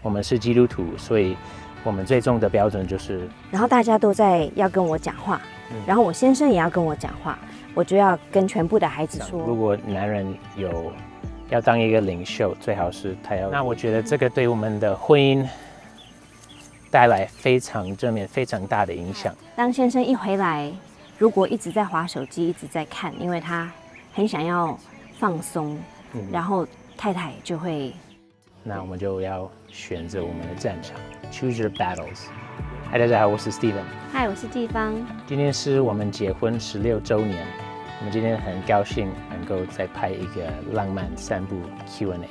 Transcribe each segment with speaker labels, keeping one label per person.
Speaker 1: 我们是基督徒，所以我们最终的标准就是，
Speaker 2: 然后大家都在要跟我讲话，然后我先生也要跟我讲话，我就要跟全部的孩子说，
Speaker 1: 如果男人要当一个领袖，最好是他要。那我觉得这个对我们的婚姻带来非常正面、非常大的影响。
Speaker 2: 当先生一回来，如果一直在滑手机，一直在看，因为他很想要放松，然后太太就会。
Speaker 1: 那我们就要选择我们的战场 ，choose your battles。嗨，大家好，我是 Steven。
Speaker 2: 嗨，我是季芳。
Speaker 1: 今天是我们结婚16周年，我们今天很高兴能够再拍一个浪漫散步 Q&A。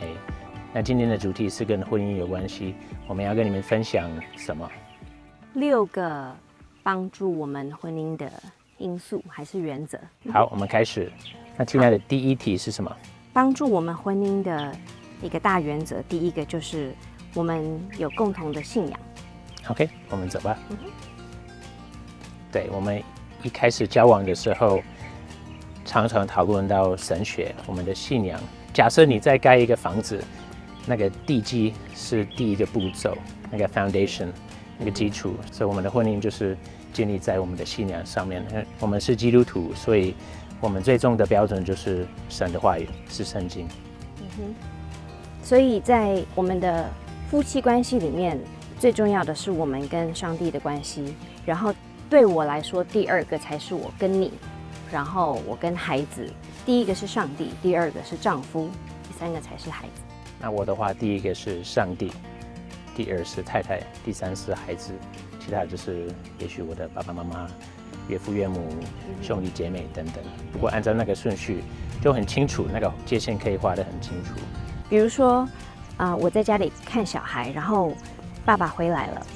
Speaker 1: 那今天的主题是跟婚姻有关系，我们要跟你们分享什么
Speaker 2: ？6个帮助我们婚姻的因素还是原则？
Speaker 1: 好，我们开始。那进来的第一题是什么？
Speaker 2: 帮助我们婚姻的一个大原则，第一个就是我们有共同的信仰。
Speaker 1: OK， 我们走吧。对，我们一开始交往的时候，常常讨论到神学，我们的信仰。假设你在盖一个房子，那个地基是第一个步骤，那个 foundation， 那个基础。所以我们的婚姻就是建立在我们的信仰上面。我们是基督徒，所以我们最终的标准就是神的话语，是圣经。
Speaker 2: 所以在我们的夫妻关系里面，最重要的是我们跟上帝的关系。然后对我来说，第二个才是我跟你，然后我跟孩子。第一个是上帝，第二个是丈夫，第三个才是孩子。
Speaker 1: 那我的话，第一个是上帝，第二是太太，第三是孩子，其他就是也许我的爸爸妈妈、岳父岳母、兄弟姐妹等等。不过按照那个顺序就很清楚，那个界限可以画得很清楚。
Speaker 2: 比如说，我在家里看小孩，然后爸爸回来了，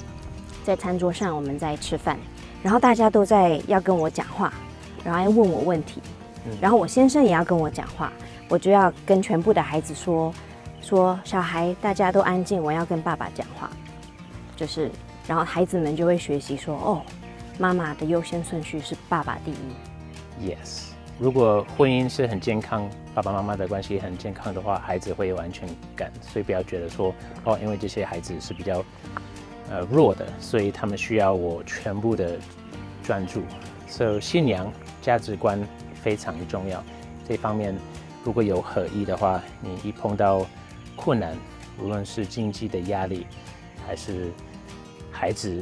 Speaker 2: 在餐桌上我们在吃饭，然后大家都在要跟我讲话，然后要问我问题，然后我先生也要跟我讲话，我就要跟全部的孩子说小孩大家都安静，我要跟爸爸讲话，然后孩子们就会学习说，哦，妈妈的优先顺序是爸爸第一。
Speaker 1: Yes， 如果婚姻是很健康，爸爸妈妈的关系很健康的话，孩子会有安全感，所以不要觉得说，哦，因为这些孩子是比较弱的，所以他们需要我全部的专注。所以信仰价值观非常重要，这方面如果有合一的话，你一碰到困难，无论是经济的压力，还是孩子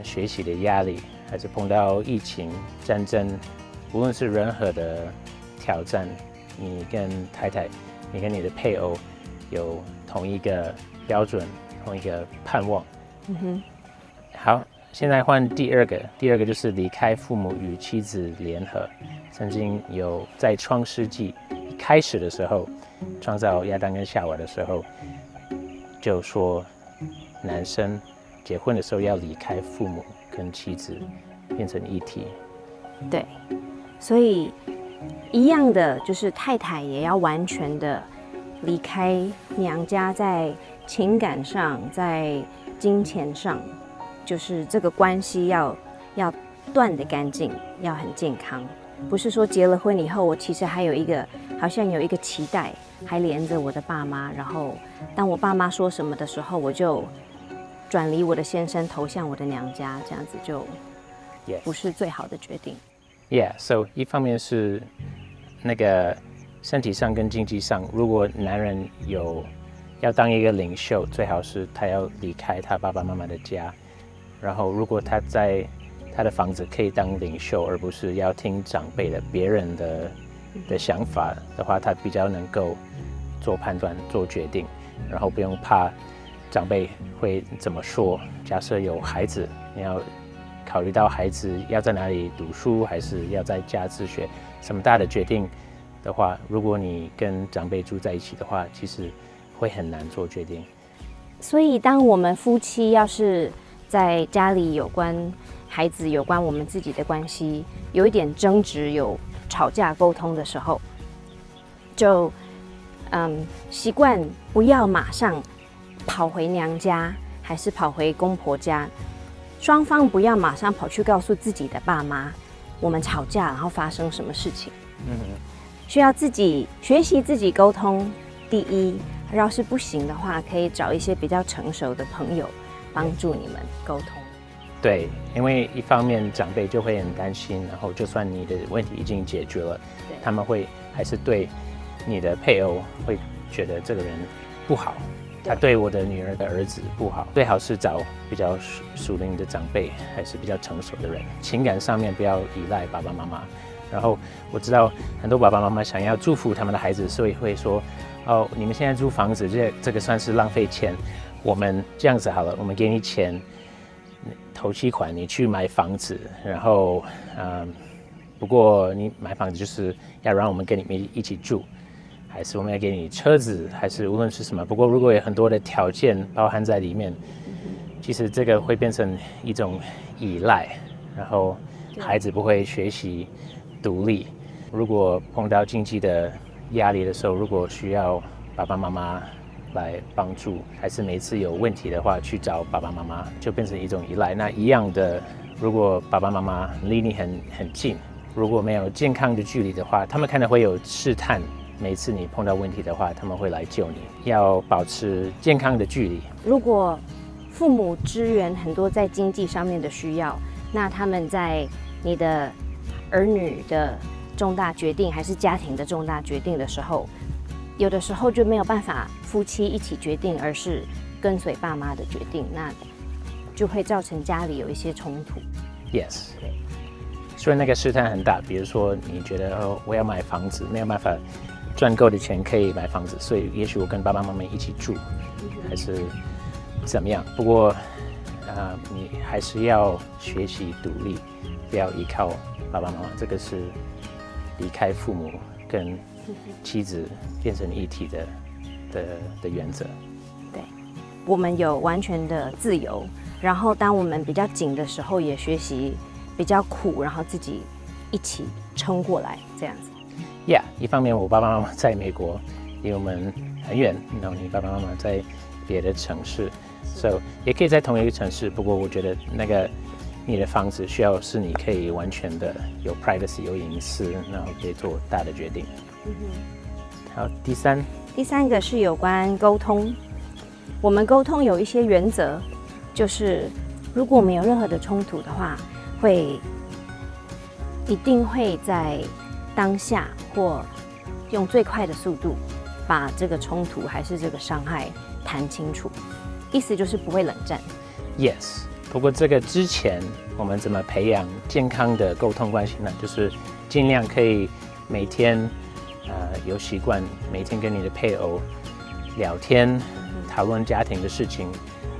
Speaker 1: 学习的压力，还是碰到疫情、战争，无论是任何的挑战，你跟太太，你跟你的配偶有同一个标准，同一个盼望。好，现在换第二个就是离开父母与妻子联合。曾经有在创世纪一开始的时候，创造亚当跟夏娃的时候，就说男生结婚的时候要离开父母跟妻子，变成一体。
Speaker 2: 对，所以一样的就是太太也要完全的离开娘家，在情感上，在金钱上，就是这个关系要断得干净，要很健康。不是说结了婚以后，我其实还有好像有一个期待，还连着我的爸妈，然后当我爸妈说什么的时候，我就转离我的先生，投向我的娘家，这样子就不是最好的决定。
Speaker 1: So 一方面是那个身体上跟经济上，如果男人要当一个领袖，最好是他要离开他爸爸妈妈的家，然后如果他在他的房子可以当领袖，而不是要听长辈的别人的想法的话，他比较能够做判断、做决定，然后不用怕长辈会怎么说。假设有孩子，你要考虑到孩子要在哪里读书，还是要在家自学，什么大的决定的话，如果你跟长辈住在一起的话，其实会很难做决定。
Speaker 2: 所以当我们夫妻要是在家里有关孩子、有关我们自己的关系有一点争执、有吵架沟通的时候，就习惯不要马上跑回娘家，还是跑回公婆家，双方不要马上跑去告诉自己的爸妈我们吵架然后发生什么事情。需要自己学习自己沟通第一，要是不行的话，可以找一些比较成熟的朋友帮助你们沟通。
Speaker 1: 对，因为一方面长辈就会很担心，然后就算你的问题已经解决了，他们会还是对你的配偶会觉得这个人不好，他对我的女儿的儿子不好，最好是找比较属灵的长辈，还是比较成熟的人，情感上面不要依赖爸爸妈妈。然后我知道很多爸爸妈妈想要祝福他们的孩子，所以会说，哦，你们现在租房子，这个算是浪费钱，我们这样子好了，我们给你钱，头期款你去买房子，然后不过你买房子就是要让我们跟你们一起住，还是我们要给你车子，还是无论是什么，不过如果有很多的条件包含在里面，其实这个会变成一种依赖，然后孩子不会学习独立。如果碰到经济的压力的时候，如果需要爸爸妈妈来帮助，还是每次有问题的话去找爸爸妈妈，就变成一种依赖。那一样的，如果爸爸妈妈离你很近，如果没有健康的距离的话，他们可能会有试探。每次你碰到问题的话，他们会来救你。要保持健康的距离。
Speaker 2: 如果父母支援很多在经济上面的需要，那他们在你的儿女的重大决定还是家庭的重大决定的时候，有的时候就没有办法夫妻一起决定，而是跟随爸妈的决定，那就会造成家里有一些冲突。
Speaker 1: Yes， 所以那个试探很大。比如说，你觉得我要买房子，没有办法赚够的钱可以买房子，所以也许我跟爸爸妈妈一起住，还是怎么样？不过你还是要学习独立，不要依靠爸爸妈妈。这个是离开父母跟妻子变成一体的原则。
Speaker 2: 对，我们有完全的自由，然后当我们比较紧的时候，也学习比较苦，然后自己一起撑过来，这样子。
Speaker 1: Yeah， 一方面我爸爸妈妈在美国，离我们很远，然后你爸爸妈妈在别的城市，所以也可以在同一个城市。不过我觉得那个你的房子需要是你可以完全的有 privacy 有隐私，然后可以做大的决定。好，第三
Speaker 2: 个是有关沟通。我们沟通有一些原则，就是如果我们有任何的冲突的话，一定会在当下或用最快的速度把这个冲突还是这个伤害谈清楚，意思就是不会冷战。
Speaker 1: Yes， 不过这个之前我们怎么培养健康的沟通关系呢？就是尽量可以每天有习惯，每天跟你的配偶聊天，讨论家庭的事情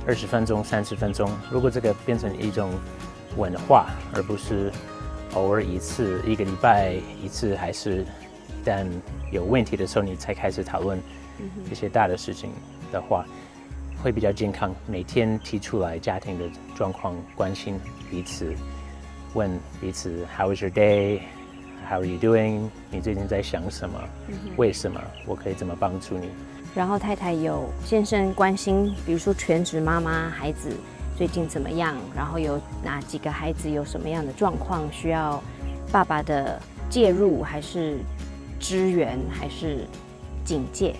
Speaker 1: ，20分钟、30分钟。如果这个变成一种文化，而不是偶尔一次，一个礼拜一次，还是但有问题的时候你才开始讨论一些大的事情的话，会比较健康。每天提出来家庭的状况，关心彼此，问彼此 How is your day? How are you doing? 你最近在想什么？为什么？我可以怎么帮助你？
Speaker 2: 然后太太有先生关心，比如说全职妈妈，孩子最近怎么样？然后有哪几个孩子有什么样的状况需要爸爸的介入，还是支援，还是警戒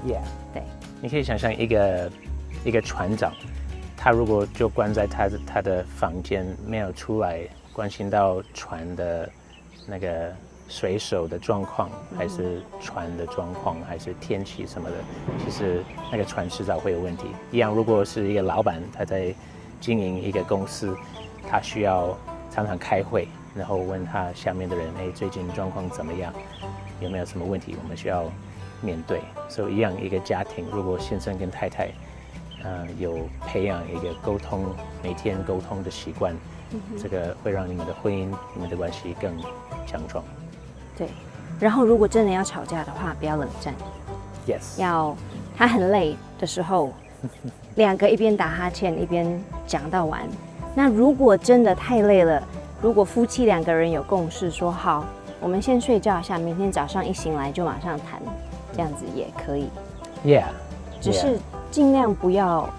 Speaker 1: ？Yeah，
Speaker 2: 对。
Speaker 1: 你可以想象一个船长，他如果就关在他的房间，没有出来关心到船的那个水手的状况，还是船的状况，还是天气什么的，其实那个船迟早会有问题。一样，如果是一个老板，他在经营一个公司，他需要常常开会，然后问他下面的人，最近状况怎么样？有没有什么问题我们需要面对？所以一样，一个家庭，如果先生跟太太有培养一个沟通，每天沟通的习惯，这个会让你们的婚姻、你们的关系更强壮。
Speaker 2: 对，然后如果真的要吵架的话，不要冷战。
Speaker 1: Yes，
Speaker 2: 他很累的时候，两个一边打哈欠一边讲到完。那如果真的太累了，如果夫妻两个人有共识说好，我们先睡觉一下，明天早上一醒来就马上谈，这样子也可以。
Speaker 1: Yeah，
Speaker 2: 只是尽量不要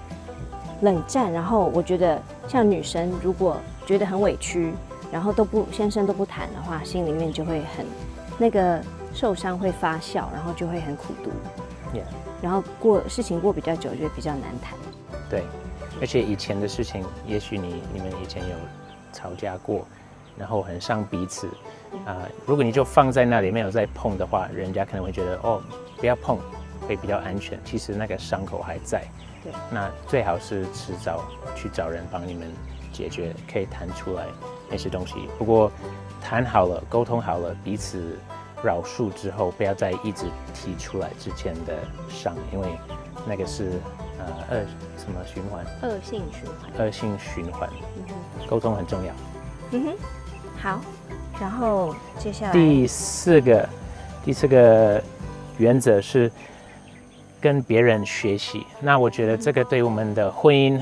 Speaker 2: 冷战。然后我觉得像女生如果觉得很委屈，然后先生都不谈的话，心里面就会很那个受伤会发酵，然后就会很苦毒。
Speaker 1: Yeah，
Speaker 2: 然后事情过比较久，就比较难谈。
Speaker 1: 对，而且以前的事情，也许你们以前有吵架过，然后很伤彼此，如果你就放在那里没有再碰的话，人家可能会觉得哦，不要碰，会比较安全。其实那个伤口还在。
Speaker 2: 对，
Speaker 1: 那最好是迟早去找人帮你们解决，可以谈出来那些东西。不过谈好了，沟通好了，彼此饶恕之后，不要再一直提出来之前的伤，因为那个是恶性循环。沟通很重要。
Speaker 2: 好，然后接下来
Speaker 1: 第四个原则是跟别人学习。那我觉得这个对我们的婚姻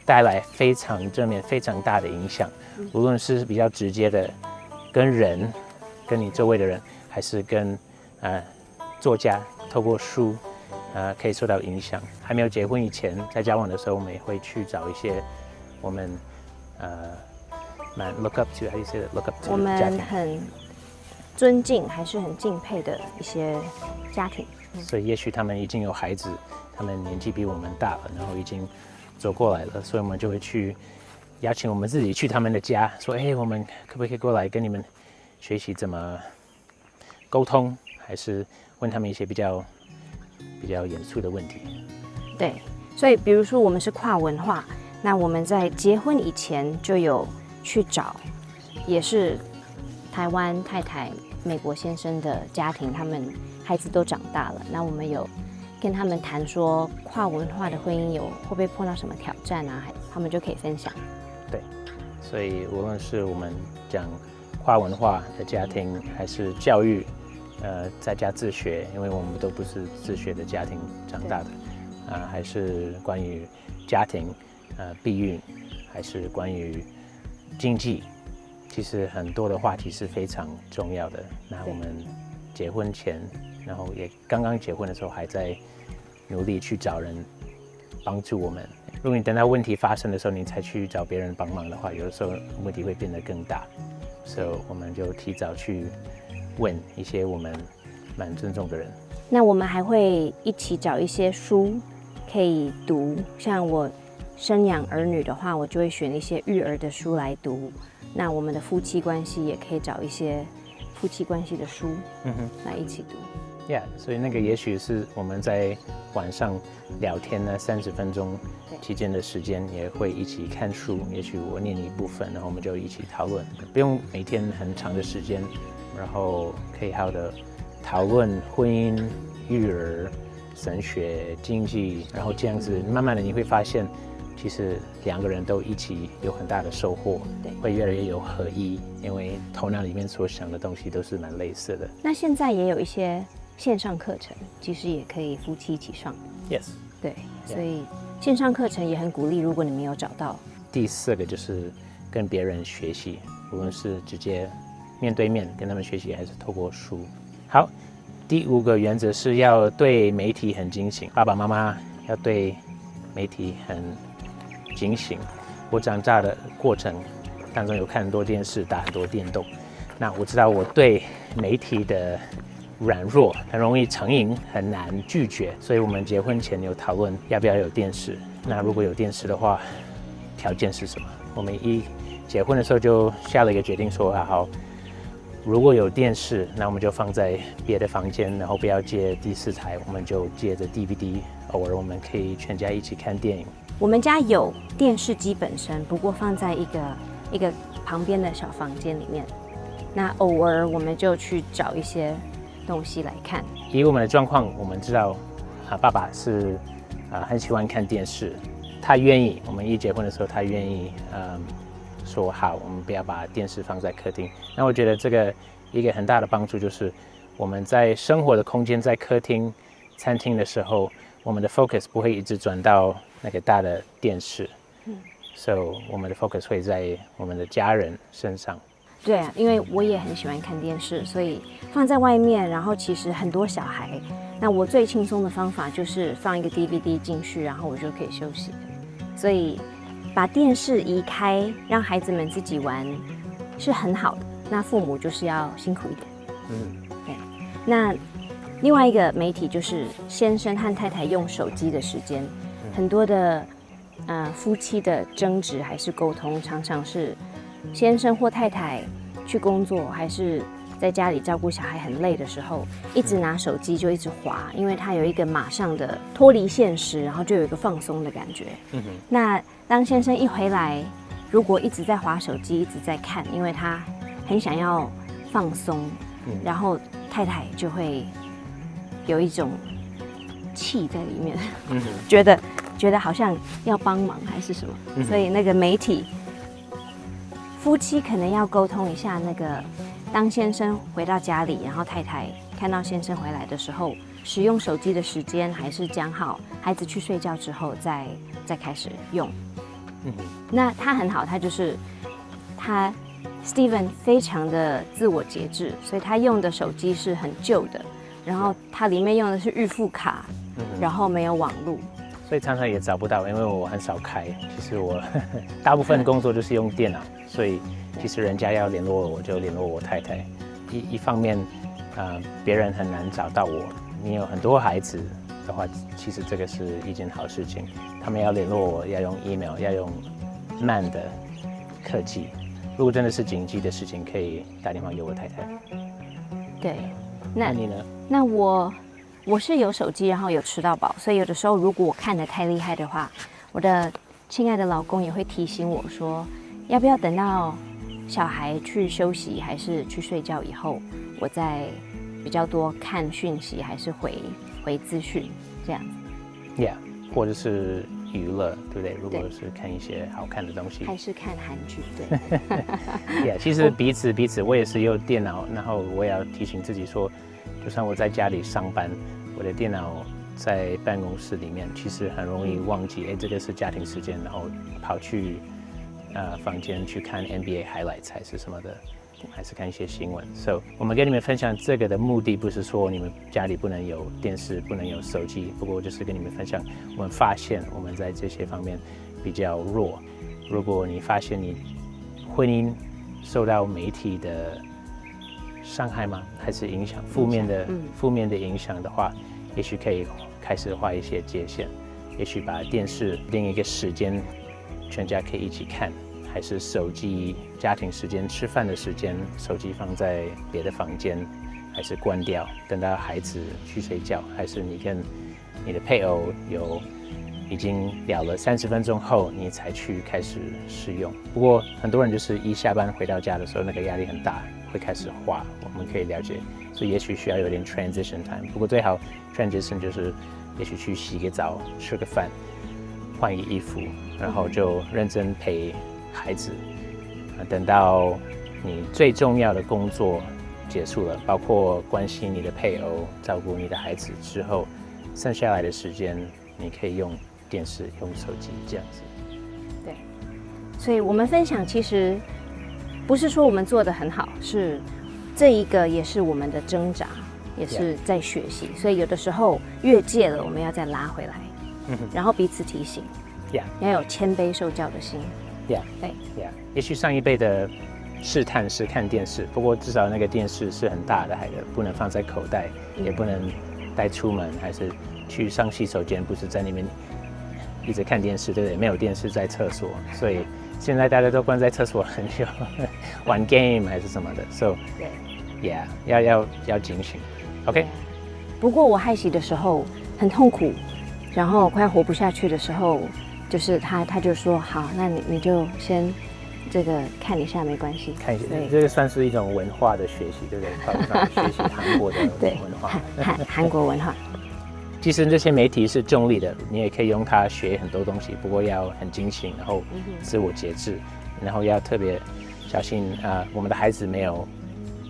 Speaker 1: 带来非常正面、非常大的影响。无论是比较直接的跟你周围的人，还是跟作家透过书可以受到影响。还没有结婚以前，在交往的时候，我们也会去找一些我们蛮 look up to， 还是 look up to
Speaker 2: 我
Speaker 1: 家庭，
Speaker 2: 们很尊敬还是很敬佩的一些家庭。
Speaker 1: 所以也许他们已经有孩子，他们年纪比我们大了，然后已经走过来了，所以我们就会去邀请我们自己去他们的家，说我们可不可以过来跟你们学习怎么沟通，还是问他们一些比较严肃的问题。
Speaker 2: 对，所以比如说我们是跨文化，那我们在结婚以前就有去找，也是台湾太太、美国先生的家庭，他们孩子都长大了，那我们有跟他们谈说跨文化的婚姻会不会碰到什么挑战啊，他们就可以分享。
Speaker 1: 对，所以无论是我们讲跨文化的家庭，还是教育，在家自学，因为我们都不是自学的家庭长大的，还是关于家庭，避孕，还是关于经济，其实很多的话题是非常重要的。那我们结婚前，然后也刚刚结婚的时候，还在努力去找人帮助我们。如果你等到问题发生的时候，你才去找别人帮忙的话，有的时候问题会变得更大。所以我们就提早去问一些我们蛮尊重的人。
Speaker 2: 那我们还会一起找一些书可以读，像我生养儿女的话，我就会选一些育儿的书来读。那我们的夫妻关系也可以找一些夫妻关系的书，来一起读。
Speaker 1: 所以那个也许是我们在晚上聊天呢30分钟期间的时间，也会一起看书。也许我念一部分，然后我们就一起讨论，不用每天很长的时间，然后可以好的讨论婚姻、育儿、神学、经济，然后这样子慢慢的你会发现，其实两个人都一起有很大的收获，会越来越有合一，因为头脑里面所想的东西都是蛮类似的。
Speaker 2: 那现在也有一些线上课程，其实也可以夫妻一起上。
Speaker 1: Yes，
Speaker 2: 对，所以线上课程也很鼓励，如果你没有找到。
Speaker 1: 第4个就是跟别人学习，无论是直接面对面跟他们学习，还是透过书。好，第5个原则是要对媒体很警醒，爸爸妈妈要对媒体很警醒。我长大的过程当中有看很多电视，打很多电动，那我知道我对媒体的软弱，很容易成瘾，很难拒绝。所以我们结婚前有讨论要不要有电视。那如果有电视的话，条件是什么？我们一结婚的时候就下了一个决定说，好，如果有电视，那我们就放在别的房间，然后不要借第4台，我们就借着 DVD， 偶尔我们可以全家一起看电影。
Speaker 2: 我们家有电视机本身，不过放在一个旁边的小房间里面。那偶尔我们就去找一些东西来看。
Speaker 1: 以我们的状况，我们知道爸爸是很喜欢看电视，他愿意，我们一结婚的时候他愿意说好，我们不要把电视放在客厅。那我觉得这个一个很大的帮助就是我们在生活的空间，在客厅、餐厅的时候，我们的 focus 不会一直转到那个大的电视，所以我们的 focus 会在我们的家人身上。
Speaker 2: 对啊，因为我也很喜欢看电视，所以放在外面，然后其实很多小孩，那我最轻松的方法就是放一个 DVD 进去，然后我就可以休息。所以把电视移开，让孩子们自己玩是很好的。那父母就是要辛苦一点。对。那另外一个媒体就是先生和太太用手机的时间，很多的夫妻的争执还是沟通，常常是先生或太太去工作，还是在家里照顾小孩很累的时候，一直拿手机就一直滑，因为他有一个马上的脱离现实，然后就有一个放松的感觉。那当先生一回来，如果一直在滑手机，一直在看，因为他很想要放松，然后太太就会有一种气在里面，觉得好像要帮忙还是什么，所以那个媒体夫妻可能要沟通一下，那个当先生回到家里，然后太太看到先生回来的时候，使用手机的时间还是讲好孩子去睡觉之后再开始用。那他很好，他就是他 Steven 非常的自我节制，所以他用的手机是很旧的，然后它里面用的是预付卡，然后没有网路，
Speaker 1: 所以常常也找不到，因为我很少开。其实我大部分工作就是用电脑，所以其实人家要联络我就联络我太太。一方面，别人很难找到我。你有很多孩子的话，其实这个是一件好事情。他们要联络我，要用 email， 要用慢的科技。如果真的是紧急的事情，可以打电话给我太太。
Speaker 2: 对，
Speaker 1: 那你呢？
Speaker 2: 那我是有手机，然后有吃到饱，所以有的时候如果我看得太厉害的话，我的亲爱的老公也会提醒我说，要不要等到小孩去休息还是去睡觉以后，我再比较多看讯息还是回资讯这样子。
Speaker 1: Yeah， 或者是娱乐，对不对？如果是看一些好看的东西，
Speaker 2: 还是看韩剧，对。
Speaker 1: Yeah， 其实彼此，我也是用电脑，然后我也要提醒自己说，就算我在家里上班，我的电脑在办公室里面，其实很容易忘记，这个是家庭时间，然后跑去房间去看 NBA highlights 还是什么的，还是看一些新闻。So， 我们跟你们分享这个的目的不是说你们家里不能有电视，不能有手机，不过就是跟你们分享，我们发现我们在这些方面比较弱。如果你发现你婚姻受到媒体的伤害吗？还是影响负面的影响的话，也许可以开始画一些界限，也许把电视定一个时间，全家可以一起看。还是手机家庭时间吃饭的时间，手机放在别的房间，还是关掉，等到孩子去睡觉，还是你跟你的配偶已经聊了30分钟后，你才去开始使用。不过很多人就是一下班回到家的时候，那个压力很大，会开始滑，我们可以了解，所以也许需要有点 transition time。不过最好 transition 就是也许去洗个澡，吃个饭，换一个衣服，然后就认真陪孩子，等到你最重要的工作结束了，包括关心你的配偶、照顾你的孩子之后，剩下来的时间你可以用电视、用手机这样子。
Speaker 2: 对，所以我们分享其实不是说我们做得很好，是这一个也是我们的挣扎，也是在学习。所以有的时候越界了，我们要再拉回来，然后彼此提醒，要有谦卑受教的心。
Speaker 1: 对，也许上一辈的试探是看电视，不过至少那个电视是很大的，还不能放在口袋，也不能带出门，还是去上洗手间，不是在那边一直看电视，对不对？没有电视在厕所，所以现在大家都关在厕所很久，玩 game 还是什么的 ，so 对 要警醒 ，OK。
Speaker 2: 不过我害喜的时候很痛苦，然后快活不下去的时候。就是他就说好，那你就先这个看一下没关系，
Speaker 1: 看一下，这个算是一种文化的学习，对不对？学习韩国的文化，
Speaker 2: 韩国文化。
Speaker 1: 其实这些媒体是中立的，你也可以用它学很多东西，不过要很精心，然后自我节制，然后要特别小心我们的孩子没有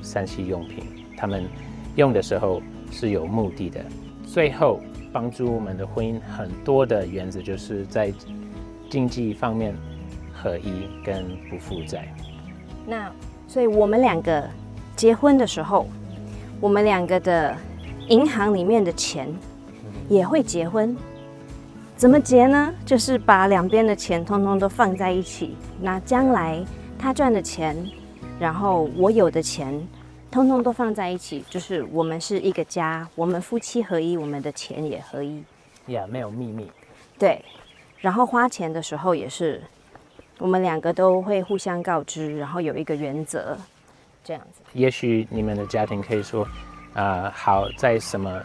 Speaker 1: 3C 用品，他们用的时候是有目的的。最后。帮助我们的婚姻很多的原则就是在经济方面合一跟不负债。
Speaker 2: 那所以我们两个结婚的时候，我们两个的银行里面的钱也会结婚。怎么结呢？就是把两边的钱通通都放在一起。那将来他赚的钱，然后我有的钱，通通都放在一起，就是我们是一个家，我们夫妻合一，我们的钱也合一。
Speaker 1: 没有秘密。
Speaker 2: 对，然后花钱的时候也是，我们2个都会互相告知，然后有一个原则，这样子。
Speaker 1: 也许你们的家庭可以说，好，在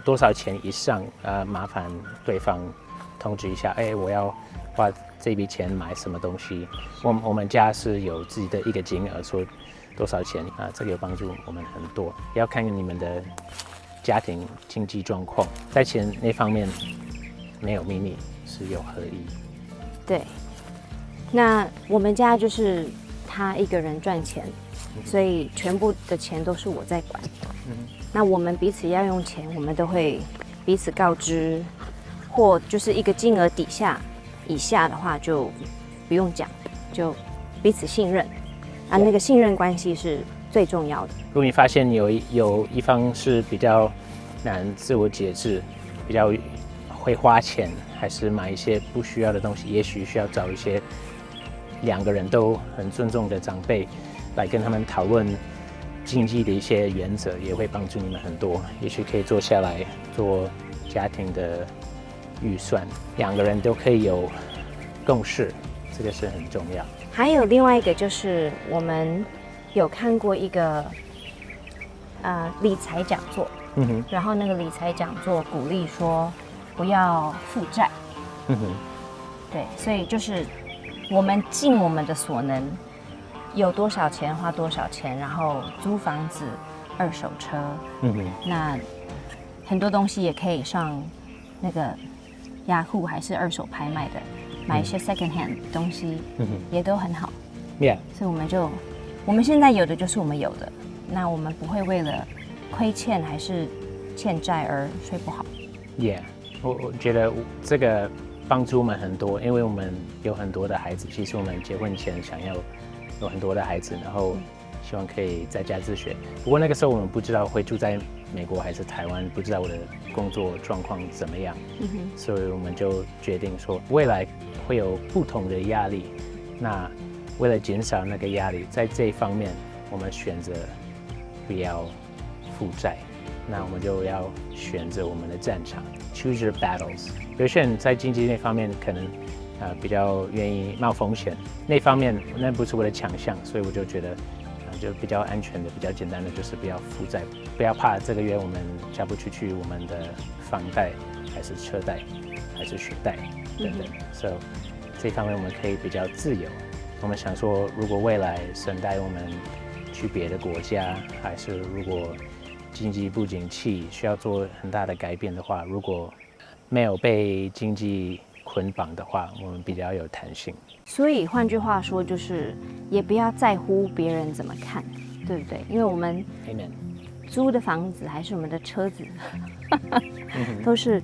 Speaker 1: 多少钱以上，麻烦对方通知一下，我要花这笔钱买什么东西。我们家是有自己的一个金额，说多少钱这个有帮助我们很多。要看你们的家庭经济状况，在钱那方面没有秘密，是有合一。
Speaker 2: 对，那我们家就是他一个人赚钱，所以全部的钱都是我在管。那我们彼此要用钱，我们都会彼此告知，或就是一个金额以下的话就不用讲，就彼此信任那个信任关系是最重要的。
Speaker 1: 如果你发现有一方是比较难自我节制，比较会花钱，还是买一些不需要的东西，也许需要找一些2个人都很尊重的长辈来跟他们讨论经济的一些原则，也会帮助你们很多。也许可以坐下来做家庭的预算，2个人都可以有共识，这个是很重要。
Speaker 2: 还有另外一个就是我们有看过一个理财讲座，然后那个理财讲座鼓励说不要负债，对，所以就是我们尽我们的所能，有多少钱花多少钱，然后租房子、2手车，那很多东西也可以上那个雅虎还是2手拍卖的，买一些 second hand 的东西，也都很好。所以我们现在有的就是我们有的，那我们不会为了亏欠还是欠债而睡不好。
Speaker 1: 我觉得这个帮助我们很多，因为我们有很多的孩子，其实我们结婚前想要有很多的孩子，然后希望可以在家自学。不过那个时候我们不知道会住在美国还是台湾，不知道我的工作状况怎么样，所以我们就决定说未来会有不同的压力，那为了减少那个压力，在这一方面我们选择不要负债，那我们就要选择我们的战场 ，choose your battles。有些人在经济那方面可能比较愿意冒风险，那方面那不是我的强项，所以我就觉得就比较安全的、比较简单的，就是不要负债，不要怕这个月我们交不出去我们的房贷，还是车贷，还是学贷等等。所以这方面我们可以比较自由。我们想说，如果未来神带我们去别的国家，还是如果经济不景气，需要做很大的改变的话，如果没有被经济捆绑的话，我们比较有弹性。
Speaker 2: 所以换句话说，就是也不要在乎别人怎么看，对不对？因为我们租的房子还是我们的车子，都是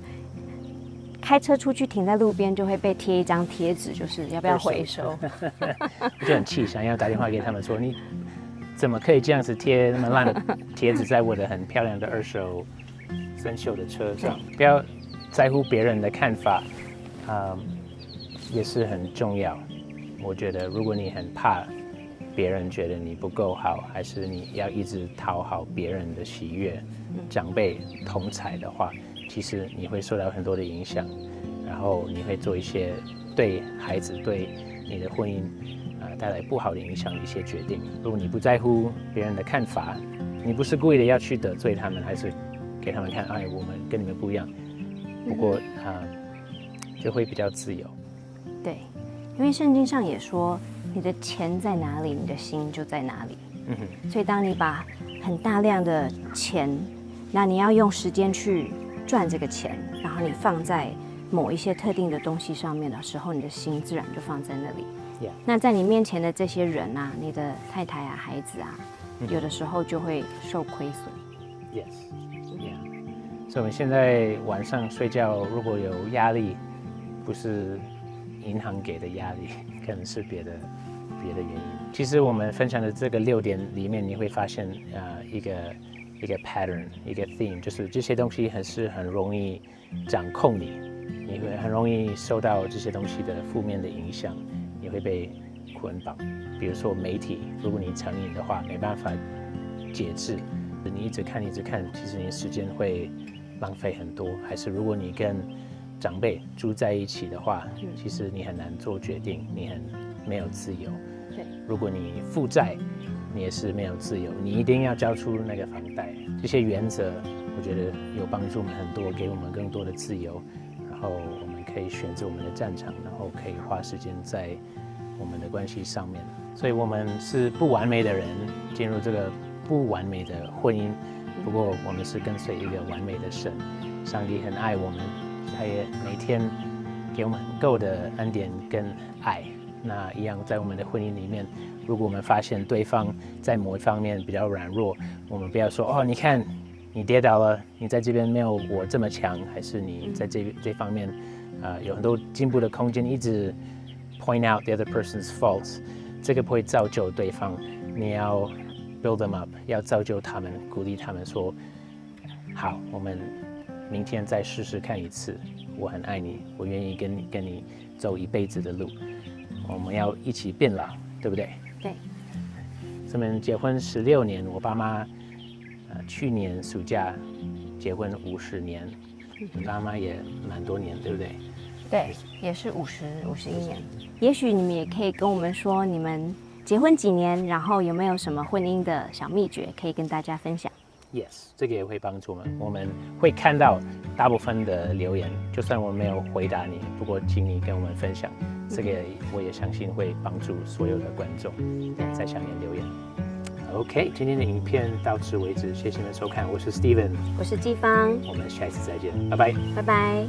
Speaker 2: 开车出去停在路边就会被贴一张贴纸，就是要不要回收。
Speaker 1: 我就很气，想要打电话给他们说，你怎么可以这样子贴那么烂的贴纸在我的很漂亮的2手生锈的车上？不要在乎别人的看法，也是很重要。我觉得如果你很怕别人觉得你不够好，还是你要一直讨好别人的喜悦，长辈同侪的话，其实你会受到很多的影响，然后你会做一些对孩子、对你的婚姻带来不好的影响的一些决定。如果你不在乎别人的看法，你不是故意的要去得罪他们，还是给他们看，我们跟你们不一样。不过就会比较自由。
Speaker 2: 对，因为圣经上也说，你的钱在哪里，你的心就在哪里。所以当你把很大量的钱，那你要用时间去赚这个钱，然后你放在某一些特定的东西上面的时候，你的心自然就放在那里。那在你面前的这些人啊，你的太太啊、孩子啊，有的时候就会受亏损。
Speaker 1: 所以我们现在晚上睡觉，如果有压力，不是银行给的压力，可能是别的原因。其实我们分享的这个6点里面，你会发现一个 pattern， 一个 theme， 就是这些东西很容易掌控你，你会很容易受到这些东西的负面的影响，你会被捆绑。比如说媒体，如果你成瘾的话，没办法节制，你一直看，其实你时间会浪费很多。还是如果你跟长辈住在一起的话，其实你很难做决定，你很没有自由。
Speaker 2: 对，
Speaker 1: 如果你负债，你也是没有自由，你一定要交出那个房贷。这些原则，我觉得有帮助我们很多，给我们更多的自由。然后我们可以选择我们的战场，然后可以花时间在我们的关系上面。所以我们是不完美的人，进入这个不完美的婚姻。不过我们是跟随一个完美的神，上帝很爱我们，他也每天给我们很够的恩典跟爱。那一样在我们的婚姻里面，如果我们发现对方在某一方面比较软弱，我们不要说你看你跌倒了，你在这边没有我这么强，还是你在这方面有很多进步的空间，一直 point out the other person's faults， 这个不会造就对方。你要 build them up， 要造就他们，鼓励他们说，好，我们明天再试试看一次，我很爱你，我愿意跟你走一辈子的路，我们要一起变老，对不对？
Speaker 2: 对。
Speaker 1: 我们结婚16年，我爸妈去年暑假结婚50年，你爸妈也蛮多年，对不对？
Speaker 2: 对，也是51年。也许你们也可以跟我们说，你们结婚几年，然后有没有什么婚姻的小秘诀可以跟大家分享？
Speaker 1: Yes， 这个也会帮助我们。我们会看到大部分的留言，就算我没有回答你，不过请你跟我们分享，这个我也相信会帮助所有的观众在下面留言。OK， 今天的影片到此为止，谢谢你们收看，我是 Steven，
Speaker 2: 我是季芳，
Speaker 1: 我们下一次再见，拜拜，
Speaker 2: 拜拜。